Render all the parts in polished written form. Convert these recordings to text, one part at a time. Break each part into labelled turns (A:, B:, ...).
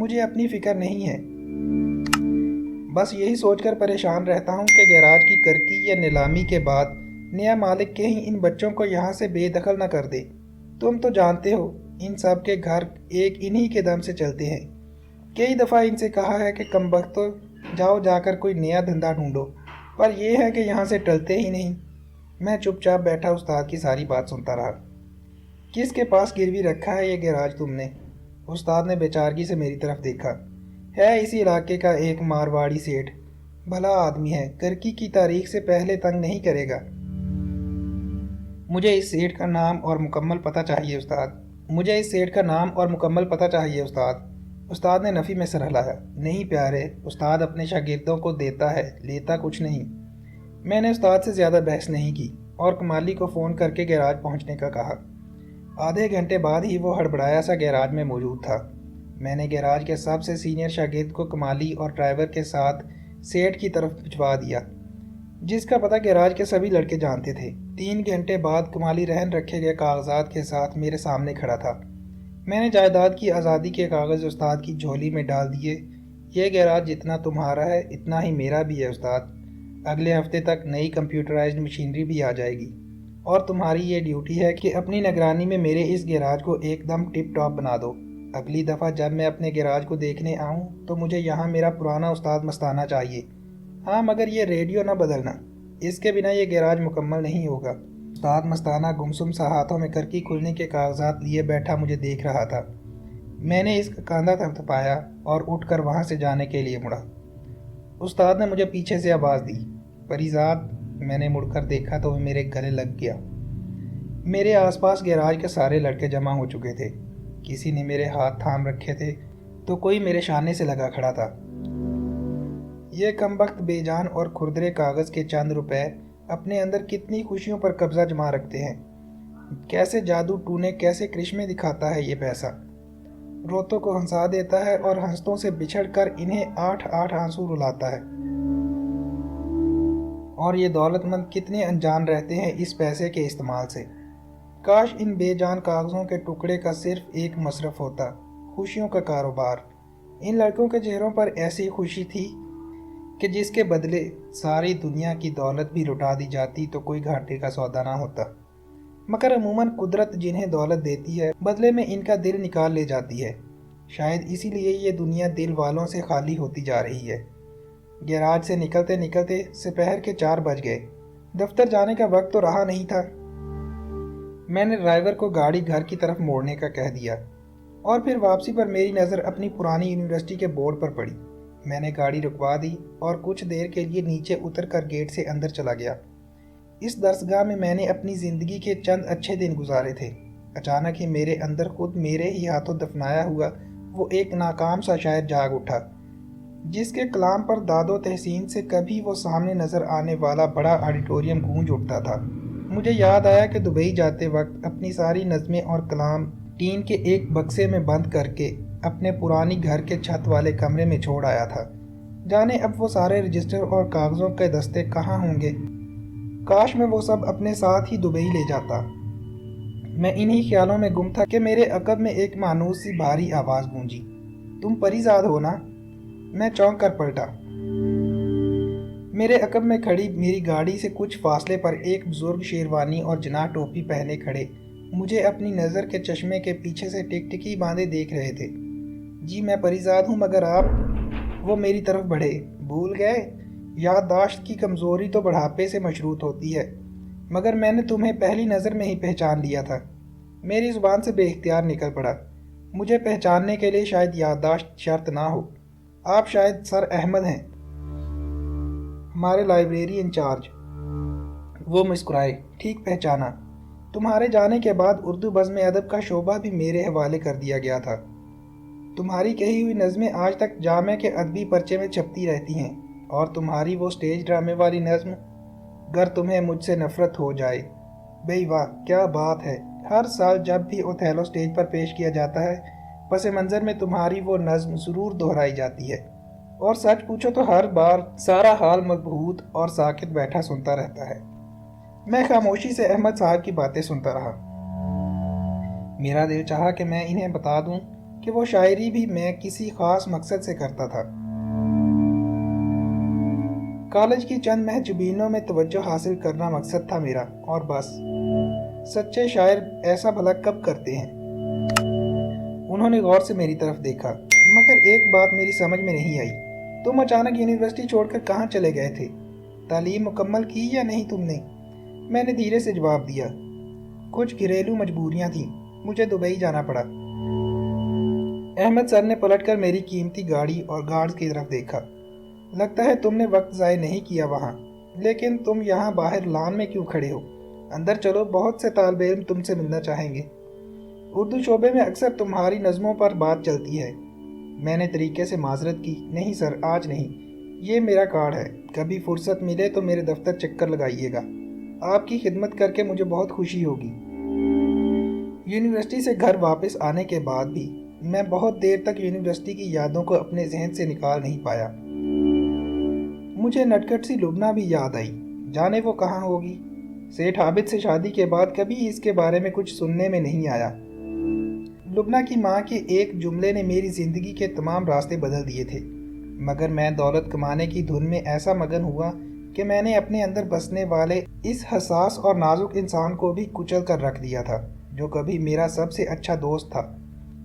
A: مجھے اپنی فکر نہیں ہے۔ بس یہی سوچ کر پریشان رہتا ہوں کہ گیراج کی کرکی یا نیلامی کے بعد نیا مالک کہیں ان بچوں کو یہاں سے بے دخل نہ کر دے۔ تم تو جانتے ہو ان سب کے گھر ایک انہی کے دم سے چلتے ہیں۔ کئی دفعہ ان سے کہا ہے کہ کم بختو جاؤ جا کر کوئی نیا دھندا ڈھونڈو، پر یہ ہے کہ یہاں سے ٹلتے ہی نہیں۔ میں چپ چاپ بیٹھا استاد کی ساری بات سنتا رہا۔ کس کے پاس گروی رکھا ہے یہ گیراج تم نے؟ استاد نے بیچارگی سے میری طرف دیکھا۔ ہے اسی علاقے کا ایک مارواڑی سیٹھ، بھلا آدمی ہے، کرکی کی تاریخ سے پہلے تنگ نہیں کرے گا۔ مجھے اس سیٹھ کا نام اور مکمل پتہ چاہیے استاد۔ مجھے اس سیٹھ کا نام اور مکمل پتہ چاہیے استاد۔ استاد نے نفی میں سر ہلایا۔ نہیں پیارے، استاد اپنے شاگردوں کو دیتا ہے، لیتا کچھ نہیں۔ میں نے استاد سے زیادہ بحث نہیں کی اور کمالی کو فون کر کے گیراج پہنچنے کا کہا۔ آدھے گھنٹے بعد ہی وہ ہڑبڑایا سا گیراج میں موجود تھا۔ میں نے گیراج کے سب سے سینئر شاگرد کو کمالی اور ڈرائیور کے ساتھ سیٹھ کی طرف بھجوا دیا، جس کا پتہ گیراج کے سبھی لڑکے جانتے تھے۔ 3 گھنٹے بعد کمالی رہن رکھے گئے کاغذات کے ساتھ میرے سامنے کھڑا تھا۔ میں نے جائیداد کی آزادی کے کاغذ استاد کی جھولی میں ڈال دیے۔ یہ گیراج جتنا تمہارا ہے اتنا ہی میرا بھی ہے استاد۔ اگلے ہفتے تک نئی کمپیوٹرائزڈ مشینری بھی آ جائے گی اور تمہاری یہ ڈیوٹی ہے کہ اپنی نگرانی میں میرے اس گیراج کو ایک دم ٹپ ٹاپ بنا دو۔ اگلی دفعہ جب میں اپنے گیراج کو دیکھنے آؤں تو مجھے یہاں میرا پرانا استاد مستانہ چاہیے۔ ہاں مگر یہ ریڈیو نہ بدلنا، اس کے بنا یہ گیراج مکمل نہیں ہوگا۔ استاد مستانہ گمسم سا ہاتھوں میں کرکی کھلنے کے کاغذات لیے بیٹھا مجھے دیکھ رہا تھا۔ میں نے اس کا کاندھا تھپتھپایا اور اٹھ کر وہاں سے جانے کے لیے مڑا۔ استاد نے مجھے پیچھے سے آواز دی، پریزاد۔ میں نے مڑ کر دیکھا تو وہ میرے گلے لگ گیا۔ میرے آس پاس گیراج کے سارے لڑکے جمع ہو چکے تھے۔ کسی نے میرے ہاتھ تھام رکھے تھے تو کوئی میرے شانے سے لگا کھڑا تھا۔ یہ کمبخت بے جان اور کھردرے کاغذ کے چند روپے اپنے اندر کتنی خوشیوں پر قبضہ جما رکھتے ہیں۔ کیسے جادو ٹونے، کیسے کرشمے دکھاتا ہے یہ پیسہ۔ روتوں کو ہنسا دیتا ہے اور ہنستوں سے بچھڑ کر انہیں 8 آنسو رلاتا ہے۔ اور یہ دولت مند کتنے انجان رہتے ہیں اس پیسے کے استعمال سے۔ کاش ان بے جان کاغذوں کے ٹکڑے کا صرف ایک مصرف ہوتا، خوشیوں کا کاروبار۔ ان لڑکوں کے چہروں پر ایسی خوشی تھی کہ جس کے بدلے ساری دنیا کی دولت بھی لٹا دی جاتی تو کوئی گھاٹے کا سودا نہ ہوتا۔ مگر عموماً قدرت جنہیں دولت دیتی ہے بدلے میں ان کا دل نکال لے جاتی ہے۔ شاید اسی لیے یہ دنیا دل والوں سے خالی ہوتی جا رہی ہے۔ گیراج سے نکلتے نکلتے سپہر کے 4 بج گئے۔ دفتر جانے کا وقت تو رہا نہیں تھا۔ میں نے ڈرائیور کو گاڑی گھر کی طرف موڑنے کا کہہ دیا اور پھر واپسی پر میری نظر اپنی پرانی یونیورسٹی کے بورڈ پر پڑی۔ میں نے گاڑی رکوا دی اور کچھ دیر کے لیے نیچے اتر کر گیٹ سے اندر چلا گیا۔ اس درسگاہ میں نے اپنی زندگی کے چند اچھے دن گزارے تھے۔ اچانک ہی میرے اندر خود میرے ہی ہاتھوں دفنایا ہوا وہ ایک ناکام سا شاعر جاگ اٹھا، جس کے کلام پر داد و تحسین سے کبھی وہ سامنے نظر آنے والا بڑا آڈیٹوریم گونج اٹھتا تھا۔ مجھے یاد آیا کہ دبئی جاتے وقت اپنی ساری نظمیں اور کلام ٹین کے ایک بکسے میں بند کر کے اپنے پرانی گھر کے چھت والے کمرے میں چھوڑ آیا تھا۔ جانے اب وہ سارے رجسٹر اور کاغذوں کے دستے کہاں ہوں گے۔ کاش میں وہ سب اپنے ساتھ ہی دبئی لے جاتا۔ میں انہی خیالوں میں گم تھا کہ میرے عقب میں ایک مانوس سی بھاری آواز گونجی، تم پریزاد ہو نا؟ میں چونک کر پلٹا۔ میرے عقب میں کھڑی میری گاڑی سے کچھ فاصلے پر ایک بزرگ شیروانی اور جناح ٹوپی پہنے کھڑے مجھے اپنی نظر کے چشمے کے پیچھے سے ٹکٹکی باندھے دیکھ رہے تھے۔ جی میں پریزاد ہوں، مگر آپ؟ وہ میری طرف بڑھے۔ بھول گئے؟ یادداشت کی کمزوری تو بڑھاپے سے مشروط ہوتی ہے، مگر میں نے تمہیں پہلی نظر میں ہی پہچان لیا تھا۔ میری زبان سے بے اختیار نکل پڑا، مجھے پہچاننے کے لیے شاید یادداشت شرط نہ ہو۔ آپ شاید سر احمد ہیں، ہمارے لائبریری انچارج۔ وہ مسکرائے۔ ٹھیک پہچانا۔ تمہارے جانے کے بعد اردو بزم ادب کا شعبہ بھی میرے حوالے کر دیا گیا تھا۔ تمہاری کہی ہوئی نظمیں آج تک جامعہ کے ادبی پرچے میں چھپتی رہتی ہیں، اور تمہاری وہ سٹیج ڈرامے والی نظم گر تمہیں مجھ سے نفرت ہو جائے، بھئی واہ کیا بات ہے۔ ہر سال جب بھی اوتھیلو سٹیج پر پیش کیا جاتا ہے پس منظر میں تمہاری وہ نظم ضرور دہرائی جاتی ہے، اور سچ پوچھو تو ہر بار سارا حال مبہوت اور ساکت بیٹھا سنتا رہتا ہے۔ میں خاموشی سے احمد صاحب کی باتیں سنتا رہا۔ میرا دل چاہا کہ میں انہیں بتا دوں کہ وہ شاعری بھی میں کسی خاص مقصد سے کرتا تھا۔ کالج کی چند محجوبینوں میں توجہ حاصل کرنا مقصد تھا میرا، اور بس۔ سچے شاعر ایسا بھلا کب کرتے ہیں؟ انہوں نے غور سے میری طرف دیکھا، مگر ایک بات میری سمجھ میں نہیں آئی۔ تم اچانک یونیورسٹی چھوڑ کر کہاں چلے گئے تھے؟ تعلیم مکمل کی یا نہیں تم نے؟ میں نے دھیرے سے جواب دیا، کچھ گھریلو مجبوریاں تھیں، مجھے دبئی جانا پڑا۔ احمد سر نے پلٹ کر میری قیمتی گاڑی اور گارڈز کی طرف دیکھا۔ لگتا ہے تم نے وقت ضائع نہیں کیا وہاں، لیکن تم یہاں باہر لان میں کیوں کھڑے ہو؟ اندر چلو، بہت سے طالب علم تم سے ملنا چاہیں گے۔ اردو شعبے میں اکثر تمہاری نظموں پر بات چلتی ہے۔ میں نے طریقے سے معذرت کی، نہیں سر، آج نہیں، یہ میرا کارڈ ہے، کبھی فرصت ملے تو میرے دفتر چکر لگائیے گا، آپ کی خدمت کر کے مجھے بہت خوشی ہوگی۔ یونیورسٹی سے گھر واپس آنے کے بعد بھی میں بہت دیر تک یونیورسٹی کی یادوں کو اپنے ذہن سے نکال نہیں پایا۔ مجھے نٹکٹ سی لبنہ بھی یاد آئی، جانے وہ کہاں ہوگی۔ سیٹھ عابد سے شادی کے بعد کبھی اس کے بارے میں کچھ سننے میں نہیں آیا۔ لبنہ کی ماں کے ایک جملے نے میری زندگی کے تمام راستے بدل دیے تھے، مگر میں دولت کمانے کی دھن میں ایسا مگن ہوا کہ میں نے اپنے اندر بسنے والے اس حساس اور نازک انسان کو بھی کچل کر رکھ دیا تھا جو کبھی میرا سب سے اچھا دوست تھا۔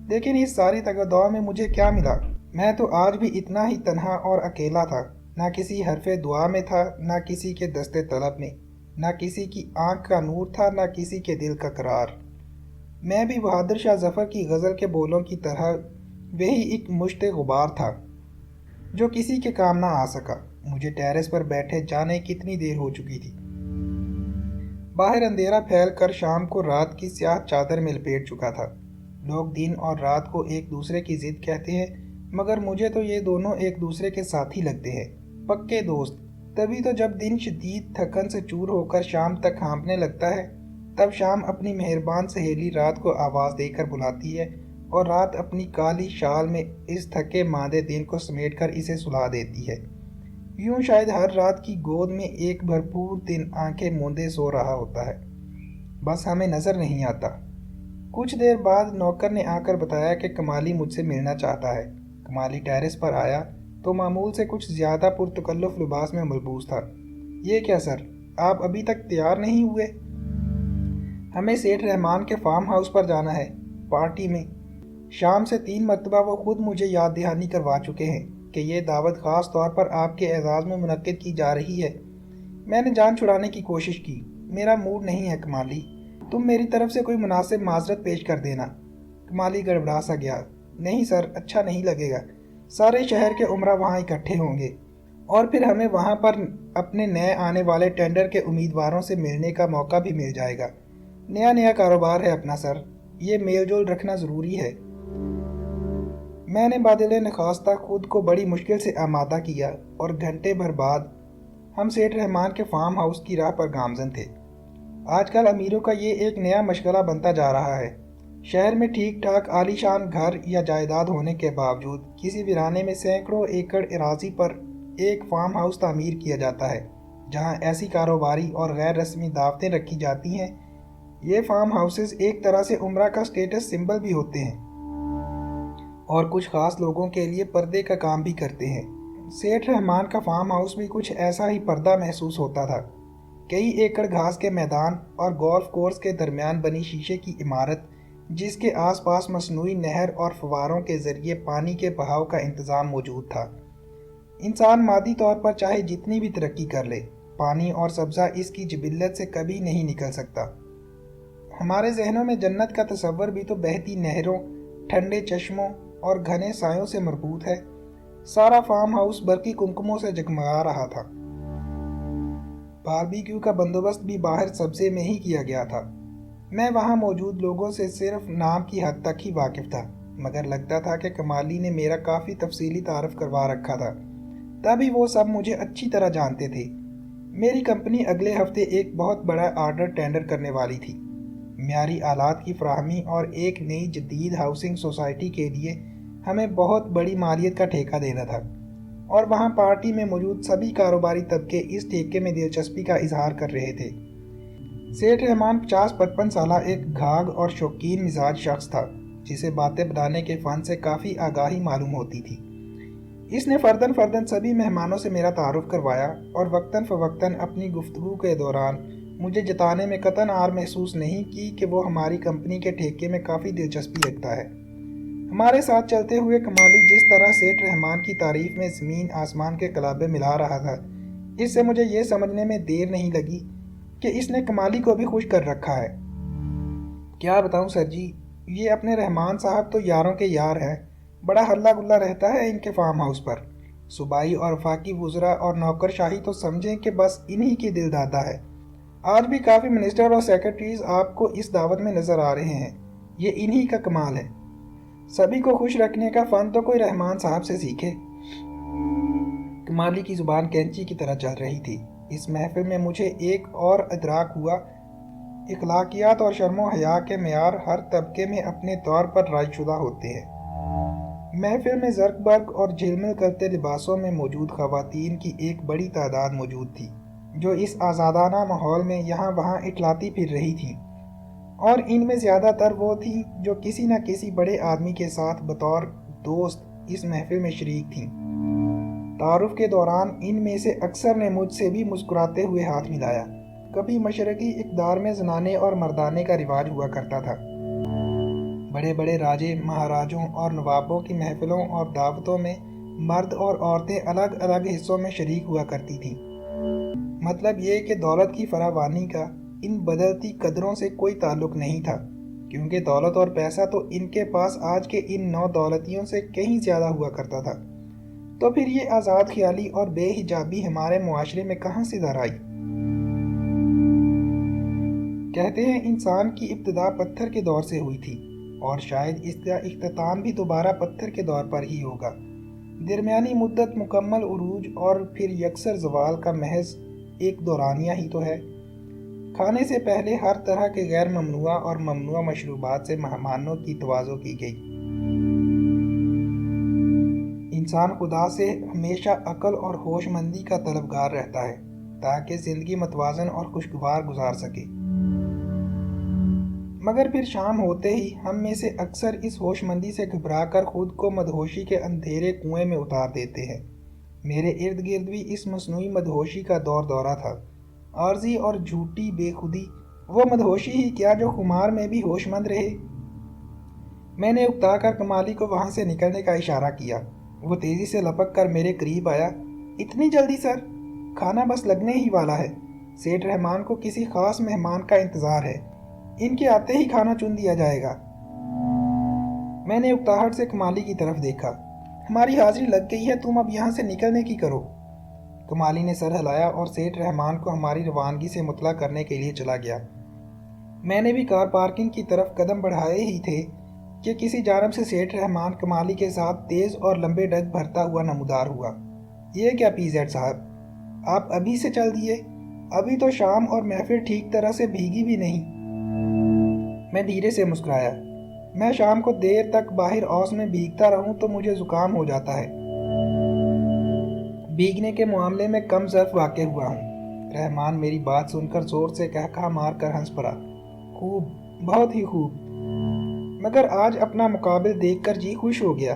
A: لیکن اس ساری تگدو میں مجھے کیا ملا؟ میں تو آج بھی اتنا ہی تنہا اور اکیلا تھا، نہ کسی حرف دعا میں تھا، نہ کسی کے دستے طلب میں، نہ کسی کی آنکھ کا نور تھا، نہ کسی کے دل کا قرار۔ میں بھی بہادر شاہ ظفر کی غزل کے بولوں کی طرح وہی ایک مشت غبار تھا جو کسی کے کام نہ آ سکا۔ مجھے ٹیرس پر بیٹھے جانے کتنی دیر ہو چکی تھی۔ باہر اندھیرا پھیل کر شام کو رات کی سیاہ چادر میں لپیٹ چکا تھا۔ لوگ دن اور رات کو ایک دوسرے کی ضد کہتے ہیں، مگر مجھے تو یہ دونوں ایک دوسرے کے ساتھی لگتے ہیں، پکے دوست۔ تبھی تو جب دن شدید تھکن سے چور ہو کر شام تک ہانپنے لگتا ہے، تب شام اپنی مہربان سہیلی رات کو آواز دے کر بلاتی ہے، اور رات اپنی کالی شال میں اس تھکے ماندے دن کو سمیٹ کر اسے سلا دیتی ہے۔ یوں شاید ہر رات کی گود میں ایک بھرپور دن آنکھیں موندے سو رہا ہوتا ہے، بس ہمیں نظر نہیں آتا۔ کچھ دیر بعد نوکر نے آ کر بتایا کہ کمالی مجھ سے ملنا چاہتا ہے۔ کمالی ٹیرس پر آیا تو معمول سے کچھ زیادہ پرتکلف لباس میں ملبوس تھا۔ یہ کیا سر، آپ ابھی تک تیار نہیں ہوئے؟ ہمیں سیٹھ رحمان کے فارم ہاؤس پر جانا ہے، پارٹی میں۔ شام سے 3 مرتبہ وہ خود مجھے یاد دہانی کروا چکے ہیں کہ یہ دعوت خاص طور پر آپ کے اعزاز میں منعقد کی جا رہی ہے۔ میں نے جان چھڑانے کی کوشش کی، میرا موڈ نہیں ہے کمالی، تم میری طرف سے کوئی مناسب معذرت پیش کر دینا۔ کمالی گڑبڑا سا گیا، نہیں سر، اچھا نہیں لگے گا، سارے شہر کے عمرہ وہاں اکٹھے ہوں گے، اور پھر ہمیں وہاں پر اپنے نئے آنے والے ٹینڈر کے امیدواروں سے ملنے کا موقع بھی مل جائے گا۔ نیا کاروبار ہے اپنا سر، یہ میل جول رکھنا ضروری ہے۔ میں نے بادل نخواستہ خود کو بڑی مشکل سے آمادہ کیا، اور گھنٹے بھر بعد ہم سیٹھ رحمان کے فارم ہاؤس کی راہ پر گامزن تھے۔ آج کل امیروں کا یہ ایک نیا مشغلہ بنتا جا رہا ہے۔ شہر میں ٹھیک ٹھاک عالی شان گھر یا جائیداد ہونے کے باوجود کسی ویرانے میں سینکڑوں ایکڑ اراضی پر ایک فارم ہاؤس تعمیر کیا جاتا ہے، جہاں ایسی کاروباری اور غیر رسمی دعوتیں رکھی جاتی ہیں۔ یہ فارم ہاؤسز ایک طرح سے عمرہ کا سٹیٹس سمبل بھی ہوتے ہیں، اور کچھ خاص لوگوں کے لیے پردے کا کام بھی کرتے ہیں۔ سیٹھ رحمان کا فارم ہاؤس بھی کچھ ایسا ہی پردہ محسوس ہوتا تھا۔ کئی ایکڑ گھاس کے میدان اور گولف کورس کے درمیان بنی شیشے کی عمارت، جس کے آس پاس مصنوعی نہر اور فواروں کے ذریعے پانی کے بہاؤ کا انتظام موجود تھا۔ انسان مادی طور پر چاہے جتنی بھی ترقی کر لے، پانی اور سبزہ اس کی جبلت سے کبھی نہیں نکل سکتا۔ ہمارے ذہنوں میں جنت کا تصور بھی تو بہتی نہروں، ٹھنڈے چشموں اور گھنے سایوں سے مربوط ہے۔ سارا فارم ہاؤس برقی کمکموں سے جگمگا رہا تھا۔ باربیکیو کا بندوبست بھی باہر سبزے میں ہی کیا گیا تھا۔ میں وہاں موجود لوگوں سے صرف نام کی حد تک ہی واقف تھا، مگر لگتا تھا کہ کمالی نے میرا کافی تفصیلی تعارف کروا رکھا تھا، تبھی وہ سب مجھے اچھی طرح جانتے تھے۔ میری کمپنی اگلے ہفتے ایک بہت بڑا آرڈر ٹینڈر کرنے والی تھی۔ معیاری آلات کی فراہمی اور ایک نئی جدید ہاؤسنگ سوسائٹی کے لیے ہمیں بہت بڑی مالیت کا ٹھیکہ دینا تھا، اور وہاں پارٹی میں موجود سبھی کاروباری طبقے اس ٹھیکے میں دلچسپی کا اظہار کر رہے تھے۔ سیٹھ رحمان 50-55 سالہ ایک گھاگ اور شوقین مزاج شخص تھا۔ جسے باتیں بنانے کے فن سے کافی آگاہی معلوم ہوتی تھی۔ اس نے فرداً سبھی مہمانوں سے میرا تعارف کروایا اور وقتاً فوقتاً اپنی گفتگو کے دوران مجھے جتانے میں قطعاً آر محسوس نہیں کی کہ وہ ہماری کمپنی کے ٹھیکے میں کافی دلچسپی رکھتا ہے۔ ہمارے ساتھ چلتے ہوئے کمالی جس طرح سیٹھ رحمان کی تعریف میں زمین آسمان کے کلابے ملا رہا تھا، اس سے مجھے یہ سمجھنے میں دیر نہیں لگی کہ اس نے کمالی کو بھی خوش کر رکھا ہے۔ کیا بتاؤں سر جی، یہ اپنے رحمان صاحب تو یاروں کے یار ہیں۔ بڑا ہلہ گلا رہتا ہے ان کے فارم ہاؤس پر۔ صوبائی اور وفاقی وزراء اور نوکر شاہی تو سمجھیں کہ بس انہی کی دل دادا ہے۔ آج بھی کافی منسٹر اور سیکرٹریز آپ کو اس دعوت میں نظر آ رہے ہیں۔ یہ انہی کا کمال ہے۔ سبھی کو خوش رکھنے کا فن تو کوئی رحمان صاحب سے سیکھے۔ کمالی کی زبان کینچی کی طرح چل رہی تھی۔ اس محفل میں مجھے ایک اور ادراک ہوا، اخلاقیات اور شرم و حیا کے معیار ہر طبقے میں اپنے طور پر رائج شدہ ہوتے ہیں۔ محفل میں زرق برق اور جھلمل کرتے لباسوں میں موجود خواتین کی ایک بڑی تعداد موجود تھی، جو اس آزادانہ ماحول میں یہاں وہاں اٹھلاتی پھر رہی تھیں، اور ان میں زیادہ تر وہ تھیں جو کسی نہ کسی بڑے آدمی کے ساتھ بطور دوست اس محفل میں شریک تھیں۔ تعارف کے دوران ان میں سے اکثر نے مجھ سے بھی مسکراتے ہوئے ہاتھ ملایا۔ کبھی مشرقی اقدار میں زنانے اور مردانے کا رواج ہوا کرتا تھا۔ بڑے بڑے راجے مہاراجوں اور نوابوں کی محفلوں اور دعوتوں میں مرد اور عورتیں الگ الگ حصوں میں شریک ہوا کرتی تھیں۔ مطلب یہ کہ دولت کی فراوانی کا ان بدلتی قدروں سے کوئی تعلق نہیں تھا، کیونکہ دولت اور پیسہ تو ان کے پاس آج کے ان نو دولتیوں سے کہیں زیادہ ہوا کرتا تھا۔ تو پھر یہ آزاد خیالی اور بے حجابی ہمارے معاشرے میں کہاں سے در آئی؟ کہتے ہیں انسان کی ابتدا پتھر کے دور سے ہوئی تھی، اور شاید اس کا اختتام بھی دوبارہ پتھر کے دور پر ہی ہوگا۔ درمیانی مدت مکمل عروج اور پھر یکسر زوال کا محض ایک دورانیہ ہی تو ہے۔ کھانے سے پہلے ہر طرح کے غیر ممنوع اور ممنوع مشروبات سے مہمانوں کی تواضع کی گئی۔ انسان خدا سے ہمیشہ عقل اور ہوش مندی کا طلبگار رہتا ہے، تاکہ زندگی متوازن اور خوشگوار گزار سکے۔ مگر پھر شام ہوتے ہی ہم میں سے اکثر اس ہوش مندی سے گھبرا کر خود کو مدہوشی کے اندھیرے کنویں میں اتار دیتے ہیں۔ میرے ارد گرد بھی اس مصنوعی مدہوشی کا دور دورہ تھا، عارضی اور جھوٹی بے خودی، وہ مدہوشی ہی کیا جو خمار میں بھی ہوش مند رہے۔ میں نے اکتا کر کمالی کو وہاں سے نکلنے کا اشارہ کیا۔ وہ تیزی سے لپک کر میرے قریب آیا۔ اتنی جلدی سر؟ کھانا بس لگنے ہی والا ہے۔ سیٹھ رحمان کو کسی خاص مہمان کا انتظار ہے، ان کے آتے ہی کھانا چن دیا جائے گا۔ میں نے اکتاہٹ سے کمالی کی طرف دیکھا۔ ہماری حاضری لگ گئی ہے، تم اب یہاں سے نکلنے کی کرو۔ کمالی نے سر ہلایا اور سیٹھ رحمان کو ہماری روانگی سے مطلع کرنے کے لیے چلا گیا۔ میں نے بھی کار پارکنگ کی طرف قدم بڑھائے ہی تھے کہ کسی جانب سے سیٹھ رحمان کمالی کے ساتھ تیز اور لمبے ڈگ بھرتا ہوا نمودار ہوا۔ یہ کیا پی زیڈ صاحب، آپ ابھی سے چل دیے؟ ابھی تو شام اور محفل ٹھیک طرح سے بھیگی بھی نہیں۔ میں دھیرے سے مسکرایا۔ میں شام کو دیر تک باہر اوس میں بھیگتا رہوں تو مجھے زکام ہو جاتا ہے۔ بھیگنے کے معاملے میں کم ظرف واقع ہوا ہوں۔ رحمان میری بات سن کر زور سے کہکہا مار کر ہنس پڑا۔ خوب، بہت ہی خوب، مگر آج اپنا مقابل دیکھ کر جی خوش ہو گیا۔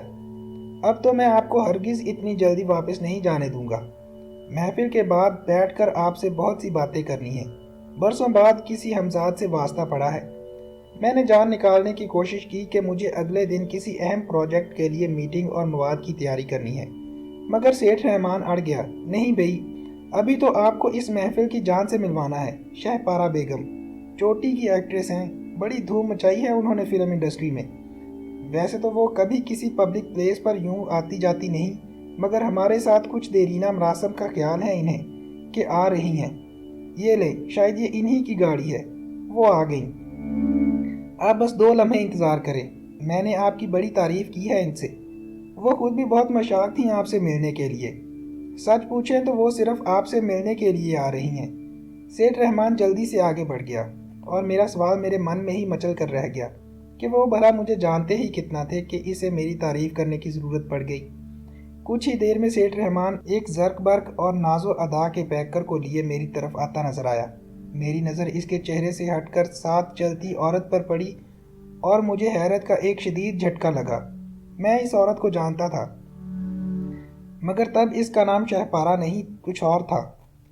A: اب تو میں آپ کو ہرگز اتنی جلدی واپس نہیں جانے دوں گا۔ محفل کے بعد بیٹھ کر آپ سے بہت سی باتیں کرنی ہیں۔ برسوں بعد کسی ہمزاد سے واسطہ پڑا ہے۔ میں نے جان نکالنے کی کوشش کی کہ مجھے اگلے دن کسی اہم پروجیکٹ کے لیے میٹنگ اور مواد کی تیاری کرنی ہے، مگر سیٹھ رحمان اڑ گیا۔ نہیں بھئی، ابھی تو آپ کو اس محفل کی جان سے ملوانا ہے۔ شہ پارہ بیگم چوٹی کی ایکٹریس ہیں، بڑی دھوم مچائی ہے انہوں نے فلم انڈسٹری میں۔ ویسے تو وہ کبھی کسی پبلک پلیس پر یوں آتی جاتی نہیں، مگر ہمارے ساتھ کچھ دیرینہ مراسم کا خیال ہے انہیں کہ آ رہی ہیں۔ یہ لیں، شاید یہ انہی کی گاڑی ہے۔ وہ آ گئیں۔ آپ بس 2 لمحے انتظار کریں، میں نے آپ کی بڑی تعریف کی ہے ان سے۔ وہ خود بھی بہت مشتاق تھیں آپ سے ملنے کے لیے۔ سچ پوچھیں تو وہ صرف آپ سے ملنے کے لیے آ رہی ہیں۔ سیٹھ رحمان جلدی سے آگے بڑھ گیا، اور میرا سوال میرے من میں ہی مچل کر رہ گیا کہ وہ بھلا مجھے جانتے ہی کتنا تھے کہ اسے میری تعریف کرنے کی ضرورت پڑ گئی۔ کچھ ہی دیر میں سیٹھ رحمان ایک زرق برق اور ناز و ادا کے پیکر کو لیے میری طرف آتا نظر آیا۔ میری نظر اس کے چہرے سے ہٹ کر ساتھ چلتی عورت پر پڑی اور مجھے حیرت کا ایک شدید جھٹکا لگا۔ میں اس عورت کو جانتا تھا، مگر تب اس کا نام شہپارہ نہیں، کچھ اور تھا۔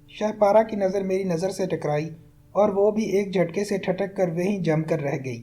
A: شہپارہ کی نظر میری نظر سے ٹکرائی اور وہ بھی ایک جھٹکے سے ٹھٹک کر وہیں جم کر رہ گئی۔